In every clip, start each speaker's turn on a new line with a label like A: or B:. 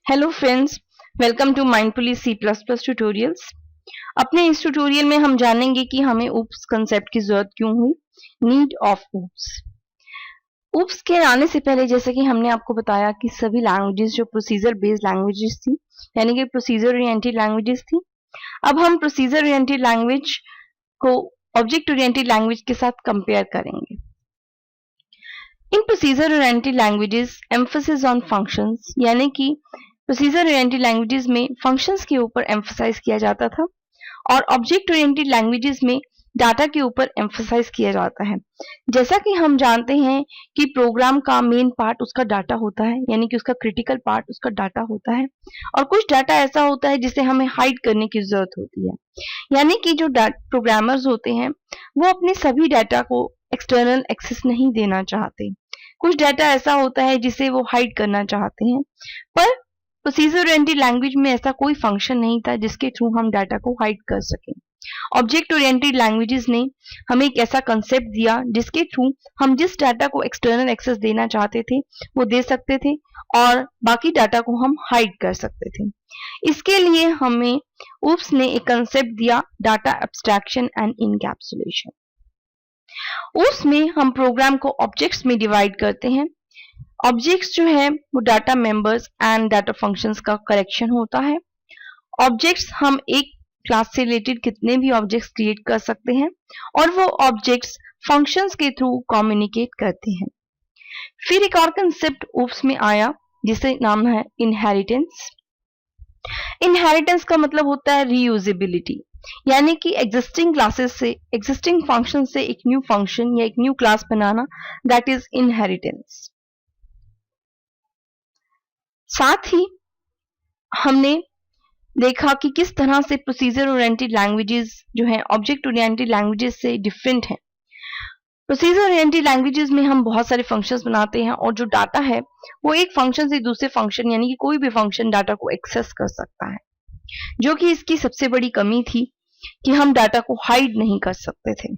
A: Hello friends, welcome to mindfully C plus plus tutorials. अपने इस tutorial में हम जानेंगे कि हमें ऊप्स कंसेप्ट की जरूरत क्यों हुई। Need of oops. ऊप्स के आने से पहले जैसे कि हमने आपको बताया कि सभी लैंग्वेजेस जो प्रोसीजर बेस्ड लैंग्वेजेस थी, यानी कि प्रोसीजर ओरिएंटेड लैंग्वेजेस थी, अब हम प्रोसीजर ओरिएंटेड लैंग्वेज को ऑब्जेक्ट ओरिएंटेड लैंग्वेज के साथ कंपेयर करेंगे। In procedure oriented languages emphasis on functions, यानी कि प्रोसीजर ओरिएंटेड लैंग्वेजेस में फंक्शंस के ऊपर एम्फसाइज किया जाता था और ऑब्जेक्ट ओरिएंटेड लैंग्वेजेस में डाटा के ऊपर एम्फसाइज किया जाता है। जैसा कि हम जानते हैं कि प्रोग्राम का मेन पार्ट उसका डाटा होता है, यानी कि उसका क्रिटिकल पार्ट उसका डाटा होता है, और कुछ डाटा ऐसा होता है जिसे हमें हाइड करने की जरूरत होती है, यानी कि जो प्रोग्रामर्स होते हैं वो अपने सभी डाटा को एक्सटर्नल एक्सेस नहीं देना चाहते। कुछ डाटा ऐसा होता है जिसे वो हाइड करना चाहते हैं, पर प्रोसीजर ओरिएंटेड लैंग्वेज में ऐसा कोई फंक्शन नहीं था जिसके थ्रू हम डाटा को हाइड कर सकें। ऑब्जेक्ट ओरिएंटेड लैंग्वेजेस ने हमें एक ऐसा कंसेप्ट दिया जिसके थ्रू हम जिस डाटा को एक्सटर्नल एक्सेस देना चाहते थे वो दे सकते थे और बाकी डाटा को हम हाइड कर सकते थे। इसके लिए हमें ऊप्स ने एक कंसेप्ट दिया, data abstraction and encapsulation. Oops में हम प्रोग्राम को ऑब्जेक्ट्स में डिवाइड करते हैं। ऑब्जेक्ट्स जो है वो data members and data functions का कलेक्शन होता है। ऑब्जेक्ट्स हम एक क्लास से रिलेटेड कितने भी ऑब्जेक्ट्स क्रिएट कर सकते हैं और वो ऑब्जेक्ट्स फंक्शंस के थ्रू कम्युनिकेट करते हैं। फिर एक और कंसेप्ट ऊप्स में आया जिसे नाम है इनहेरिटेंस। इनहेरिटेंस का मतलब होता है रीयूजेबिलिटी, यानी कि एग्जिस्टिंग क्लासेस से, एग्जिस्टिंग फंक्शन से एक न्यू फंक्शन या एक new class banana, that is inheritance. साथ ही हमने देखा कि किस तरह से प्रोसीजर ओरिएंटेड लैंग्वेजेस जो है ऑब्जेक्ट ओरिएंटेड लैंग्वेजेस से डिफरेंट है। प्रोसीजर ओरिएंटेड लैंग्वेजेस में हम बहुत सारे फंक्शंस बनाते हैं और जो डाटा है वो एक फंक्शन से दूसरे फंक्शन, यानी कि कोई भी फंक्शन डाटा को एक्सेस कर सकता है, जो कि इसकी सबसे बड़ी कमी थी कि हम डाटा को हाइड नहीं कर सकते थे।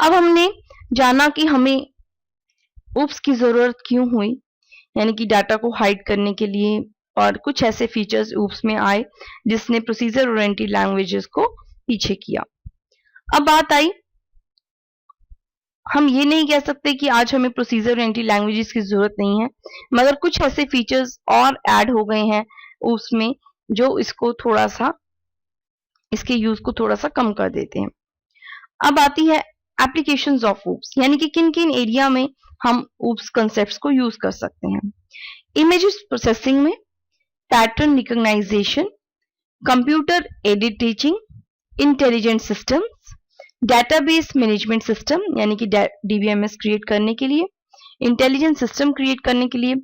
A: अब हमने जाना कि हमें ऊप्स की जरूरत क्यों हुई, यानी कि डाटा को हाइड करने के लिए, और कुछ ऐसे फीचर्स ऊप्स में आए जिसने प्रोसीजर ओरिएंटेड लैंग्वेजेस को पीछे किया। अब बात आई, हम ये नहीं कह सकते कि आज हमें प्रोसीजर ओरिएंटेड लैंग्वेजेस की जरूरत नहीं है, मगर कुछ ऐसे फीचर्स और ऐड हो गए हैं ऊप्स में जो इसको थोड़ा सा, इसके यूज को थोड़ा सा कम कर देते हैं। अब आती है एप्लीकेशंस ऑफ ऊप्स, यानी कि किन किन एरिया में हम ऊप्स कंसेप्ट्स को यूज कर सकते हैं। इमेजेस प्रोसेसिंग में, pattern recognisation, computer aided teaching, intelligent systems, database management system यानी कि डीबीएमएस क्रिएट करने के लिए, इंटेलिजेंट सिस्टम क्रिएट करने के लिए,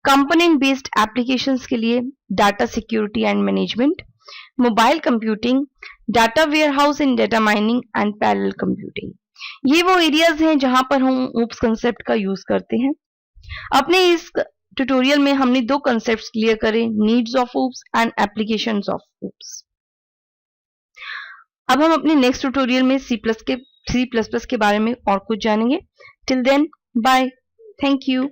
A: कंपोनेंट बेस्ड एप्लीकेशंस के लिए, data security and management, mobile computing, data warehouse in data mining and parallel computing. ये वो एरियाज हैं जहां पर हम ऊप्स कंसेप्ट का यूज करते हैं। अपने इस ट्यूटोरियल में हमने दो कंसेप्ट्स क्लियर करे, needs of oops and applications of oops. अब हम अपने नेक्स्ट ट्यूटोरियल में सी प्लस प्लस के बारे में और कुछ जानेंगे। Till then, bye, thank you.